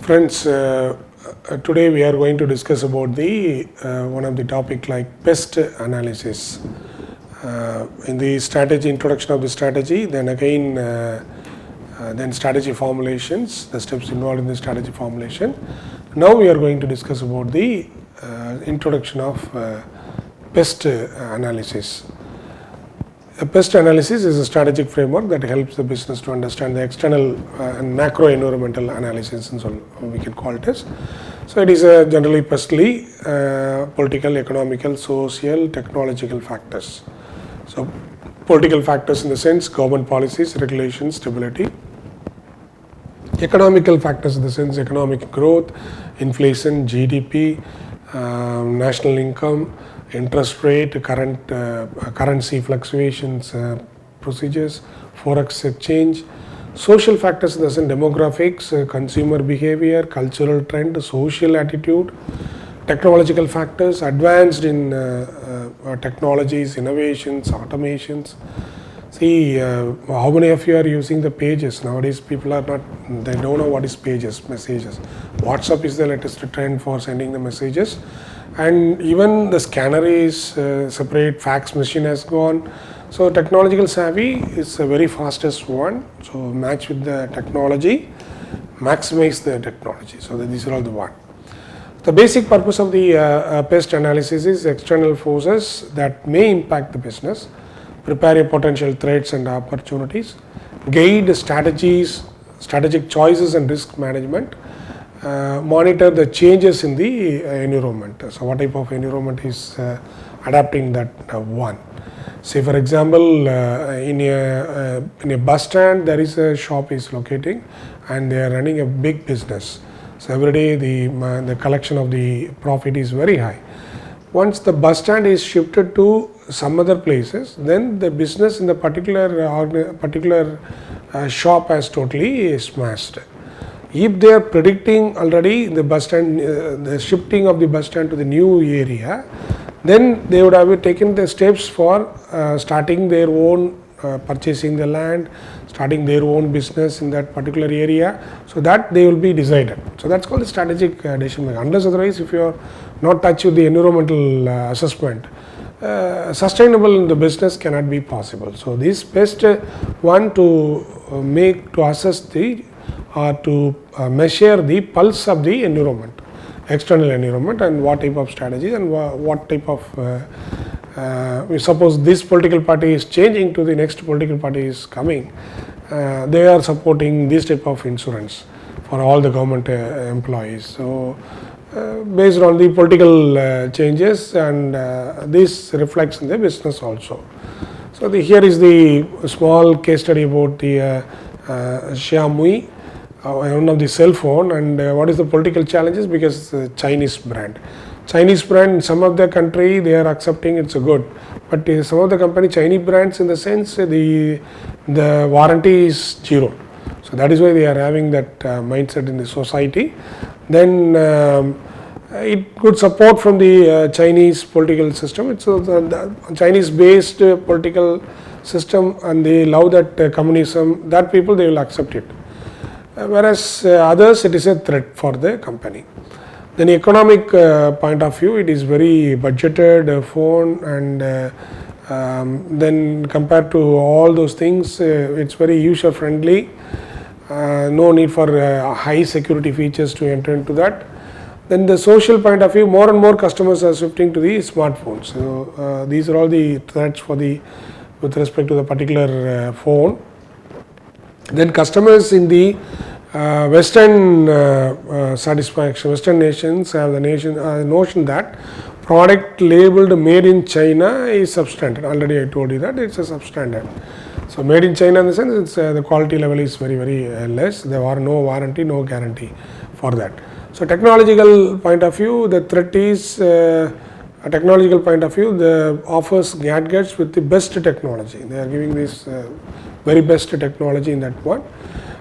Friends, today we are going to discuss about the one of the topic like pest analysis. In the strategy, introduction of the strategy, then again then strategy formulations, the steps involved in the strategy formulation. Now we are going to discuss about the introduction of pest analysis. A pest analysis is a strategic framework that helps the business to understand the external and macro environmental analysis, and so we can call it as. So it is generally pestly political, economical, social, technological factors. So political factors in the sense government policies, regulations, stability. Economical factors in the sense economic growth, inflation, GDP, national income, interest rate, currency fluctuations, procedures, forex exchange. Social factors in the sense demographics, consumer behavior, cultural trend, social attitude. Technological factors, advanced in technologies, innovations, automations. See, how many of you are using the pages? Nowadays people are not, they don't know what is pages, messages. WhatsApp is the latest trend for sending the messages. And even the scanner is separate, fax machine has gone. So technological savvy is the very fastest one. So match with the technology, maximize the technology. So these are all the one. The basic purpose of the pest analysis is external forces that may impact the business, prepare a potential threats and opportunities, guide strategies, strategic choices and risk management, monitor the changes in the environment. So what type of environment is adapting that one. Say for example, in a bus stand there is a shop is locating and they are running a big business. So every day the collection of the profit is very high. Once the bus stand is shifted to some other places, then the business in the particular shop has totally smashed. If they are predicting already the bus stand, the shifting of the bus stand to the new area, then they would have taken the steps for starting their own, purchasing the land, starting their own business in that particular area, so that they will be decided. So that's called the strategic decision making. Unless otherwise, if you are not touched with the environmental assessment, sustainable in the business cannot be possible. So this best one to assess the to measure the pulse of the environment, external environment, and what type of strategies and what type of we suppose this political party is changing to the next political party is coming, they are supporting this type of insurance for all the government employees. So based on the political changes, and this reflects in the business also. So here is the small case study about the Xiaomi, one of the cell phone, and what is the political challenges, because Chinese brand. Chinese brand in some of the country they are accepting it's a good, but some of the company Chinese brands in the sense the warranty is zero. So that is why they are having that mindset in the society. Then it could support from the Chinese political system. It's the Chinese based political system, and they love that communism. That people they will accept it. Whereas others it is a threat for the company. Then economic point of view, it is very budgeted phone, and then compared to all those things, it's very user friendly. No need for high security features to enter into that. Then the social point of view, more and more customers are shifting to the smartphones. So these are all the threats for the with respect to the particular phone. Then customers in the Western satisfaction, Western nations have the notion that product labeled made in China is substandard. Already I told you that it's a substandard. So made in China in the sense it's the quality level is very less. There are no warranty, no guarantee for that. So technological point of view, the threat is a technological point of view, the offers gadgets with the best technology. They are giving this very best technology in that one.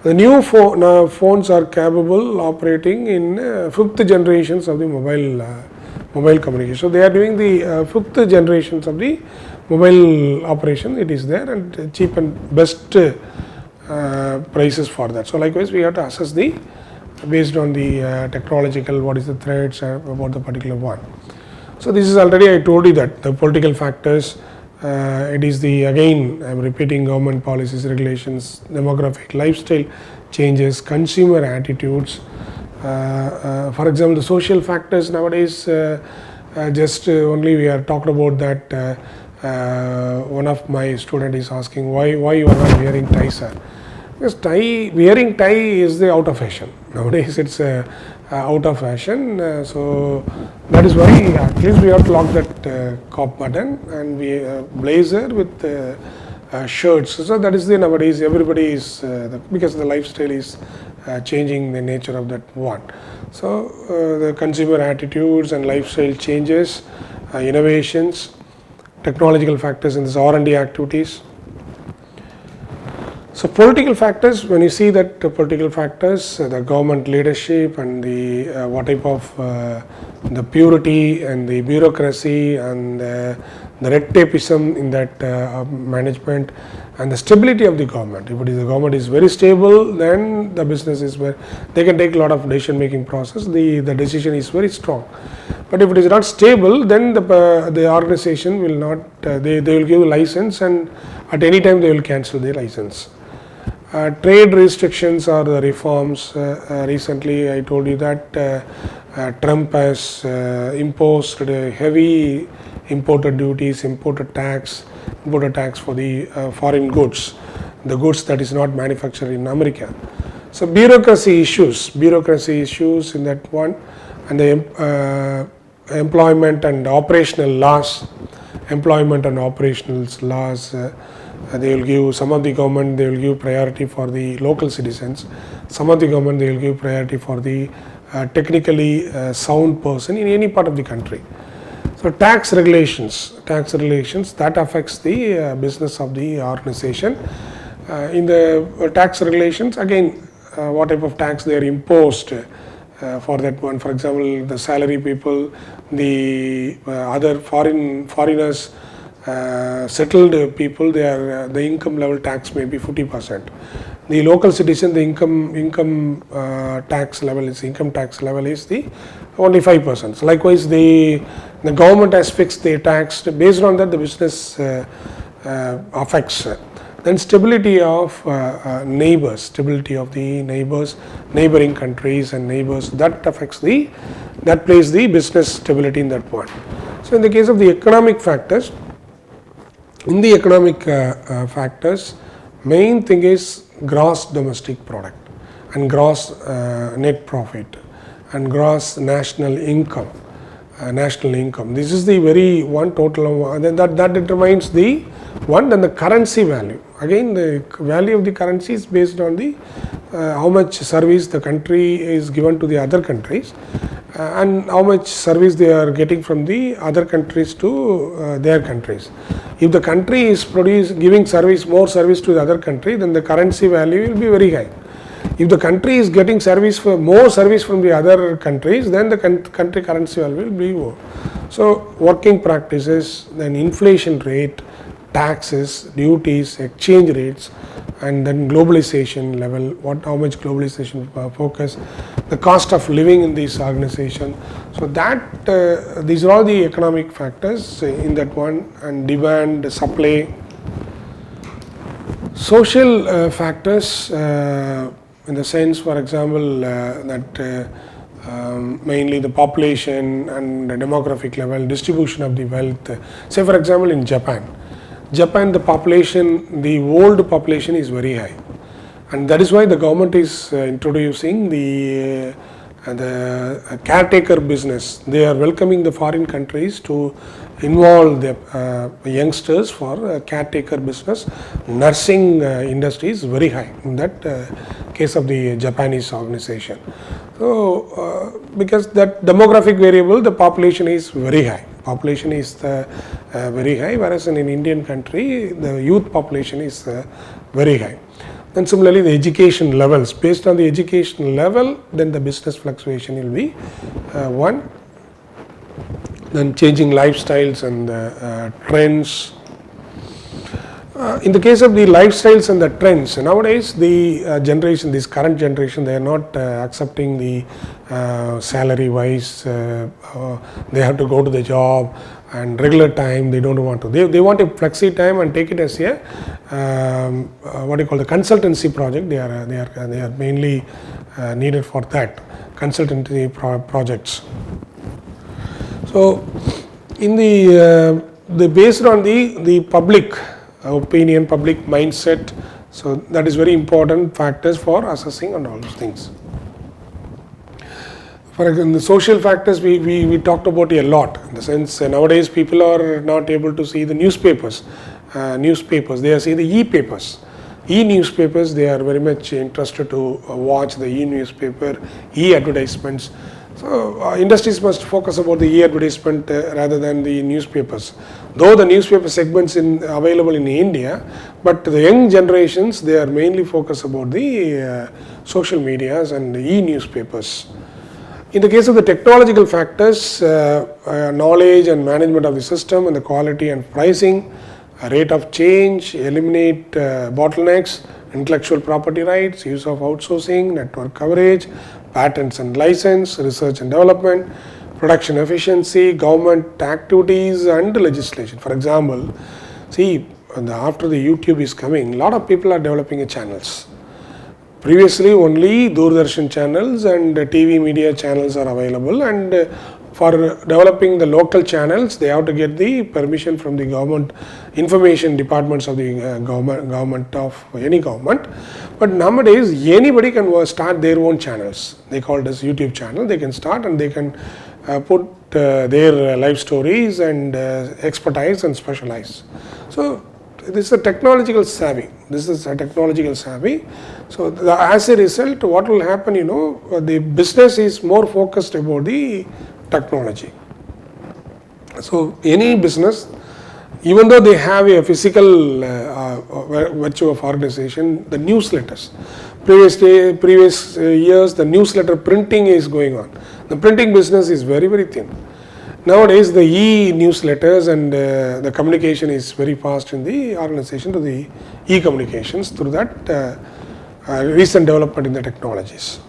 The new phones are capable operating in fifth generations of the mobile communication. So they are doing the fifth generations of the mobile operation. It is there, and cheap and best prices for that. So likewise we have to assess the based on the technological, what is the threats about the particular one. So this is already I told you that the political factors, it is the, again I am repeating, government policies, regulations, demographic, lifestyle changes, consumer attitudes. For example, the social factors nowadays, just only we are talked about that. One of my student is asking why you are not wearing tie, sir. Because wearing tie is the out of fashion nowadays. It's out of fashion. So that is why at least we have to lock that cop button, and we blazer with shirts. So that is the nowadays everybody is because the lifestyle is changing the nature of that one. So the consumer attitudes and lifestyle changes, innovations, technological factors in this R&D activities. So political factors, when you see that political factors, the government leadership and the what type of the purity and the bureaucracy and the red tapeism in that management, and the stability of the government. If it is the government is very stable, then the business is where they can take a lot of decision making process. The decision is very strong. But if it is not stable, then the organization will not. They will give a license, and at any time they will cancel the license. Trade restrictions or the reforms. Recently, I told you that Trump has imposed heavy imported duties, imported tax for the foreign goods, the goods that is not manufactured in America. So bureaucracy issues in that one, and the employment and operational laws. They will give, some of the government they will give priority for the local citizens, some of the government they will give priority for the technically sound person in any part of the country. So tax regulations that affects the business of the organization. In the tax regulations, again, what type of tax they are imposed for that one. For example, the salary people, the other foreigners, settled people, the income level tax may be 50%. The local citizen, the income tax level is the only 5%. So likewise, the government has fixed the tax. Based on that, the business affects. Then stability of neighbors, neighboring countries and neighbors, that plays the business stability in that one. So in the case of the economic factors, main thing is gross domestic product and gross net profit and gross national income. This is the very one total, and then that determines the one. Then the currency value. Again, the value of the currency is based on the how much service the country is given to the other countries, and how much service they are getting from the other countries to their countries. If the country is giving more service to the other country, then the currency value will be very high. If the country is getting more service from the other countries, then the country currency value will be more. So working practices, then inflation rate, taxes, duties, exchange rates, and then globalization level, how much globalization focus, the cost of living in this organization. So that these are all the economic factors in that one, and demand, supply. Social factors in the sense, for example, that mainly the population and the demographic level, distribution of the wealth. Say for example in Japan, the population, the old population is very high, and that is why the government is introducing the caretaker business. They are welcoming the foreign countries to involve the youngsters for caretaker business. Nursing industry is very high in that case of the Japanese organization. So because that demographic variable, the population is very high. Very high, whereas in an Indian country, the youth population is very high. Then similarly, the education levels, based on the education level, then the business fluctuation will be one. Then changing lifestyles and trends. In the case of the lifestyles and the trends, nowadays the generation, this current generation, they are not accepting the salary wise, they have to go to the job and regular time, they don't want to. They want a flexi time and take it as a what do you call the consultancy project. They are mainly needed for that consultancy projects. So in the based on the public opinion, public mindset, so that is very important factors for assessing and all those things. For example, the social factors we talked about a lot, in the sense nowadays people are not able to see the newspapers, they are seeing the e-papers. E-newspapers, they are very much interested to watch the e-newspaper, e-advertisements. So industries must focus about the e-advertisement rather than the newspapers. Though the newspaper segments available in India, but the young generations, they are mainly focused about the social medias and the e-newspapers. In the case of the technological factors, knowledge and management of the system and the quality and pricing, rate of change, eliminate bottlenecks, intellectual property rights, use of outsourcing, network coverage, patents and license, research and development, production efficiency, government activities and legislation. For example, see, after the YouTube is coming, a lot of people are developing channels. Previously only Doordarshan channels and TV media channels are available, and for developing the local channels they have to get the permission from the government information departments of the government of any government. But nowadays anybody can start their own channels. They call it as YouTube channel. They can start and they can put their life stories and expertise and specialize. So this is a technological savvy. So as a result, what will happen, the business is more focused about the technology. So any business, even though they have a physical virtue of organization, the newsletters, previous years the newsletter printing is going on. The printing business is very, very thin. Nowadays the e-newsletters and the communication is very fast in the organization to the e-communications through that recent development in the technologies.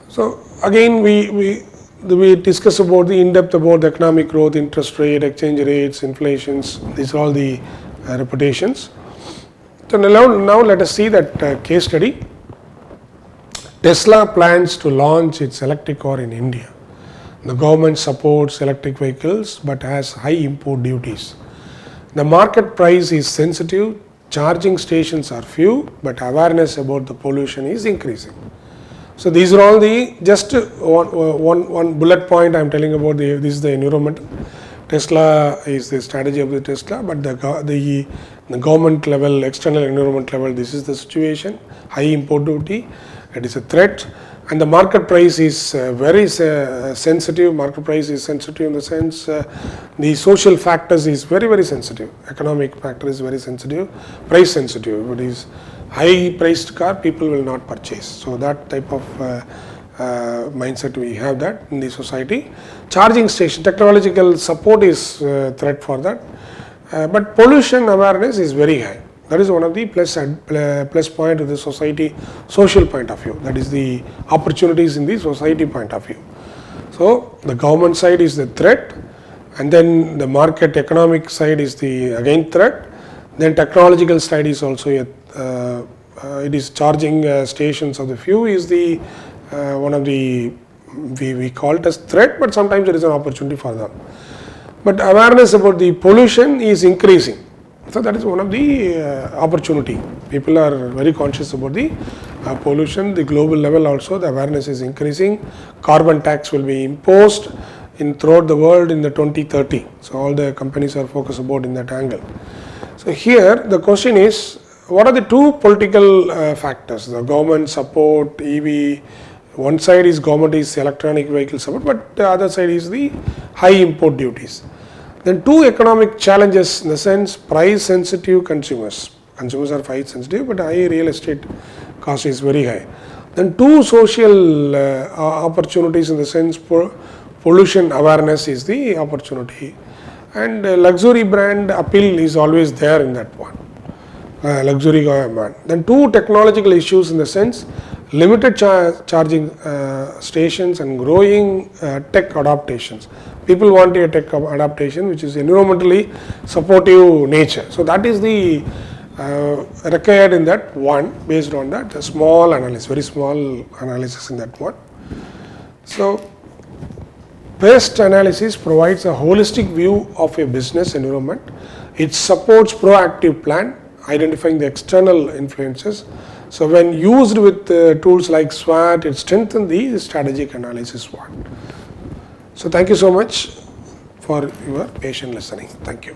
So again we discuss about the in-depth about the economic growth, interest rate, exchange rates, inflations. These are all the reputations. So now let us see that case study. Tesla plans to launch its electric car in India. The government supports electric vehicles but has high import duties. The market price is sensitive, charging stations are few, but awareness about the pollution is increasing. So these are all the just one bullet point I am telling about. This is the environmental. Tesla is the strategy of the Tesla, but the government level, external environment level, this is the situation. High import duty, it is a threat, and the market price is very sensitive. Market price is sensitive in the sense the social factors is very, very sensitive. Economic factor is very sensitive, price sensitive. If it is high priced car, people will not purchase. So that type of mindset we have that in the society. Charging station, technological support is threat for that, but pollution awareness is very high. That is one of the plus point of the society, social point of view. That is the opportunities in the society point of view. So the government side is the threat, and then the market economic side is the again threat. Then technological side is also it is charging stations of the few is the one of the we call it as threat, but sometimes there is an opportunity for them. But awareness about the pollution is increasing. So that is one of the opportunity. People are very conscious about the pollution. The global level also the awareness is increasing. Carbon tax will be imposed throughout the world in the 2030. So all the companies are focused about in that angle. So here the question is, what are the two political factors? The government support, EV. One side is government is electronic vehicle support, but the other side is the high import duties. Then two economic challenges in the sense price sensitive consumers. Consumers are price sensitive, but high real estate cost is very high. Then two social opportunities in the sense pollution awareness is the opportunity, and luxury brand appeal is always there in that one. Luxury brand. Then two technological issues in the sense limited charging stations and growing tech adaptations. People want a tech adaptation which is environmentally supportive nature. So that is the required in that one. Based on that, a small analysis, very small analysis in that one. So pest analysis provides a holistic view of a business environment. It supports proactive plan, identifying the external influences. So when used with tools like SWOT, it strengthens the strategic analysis one. So thank you so much for your patient listening. Thank you.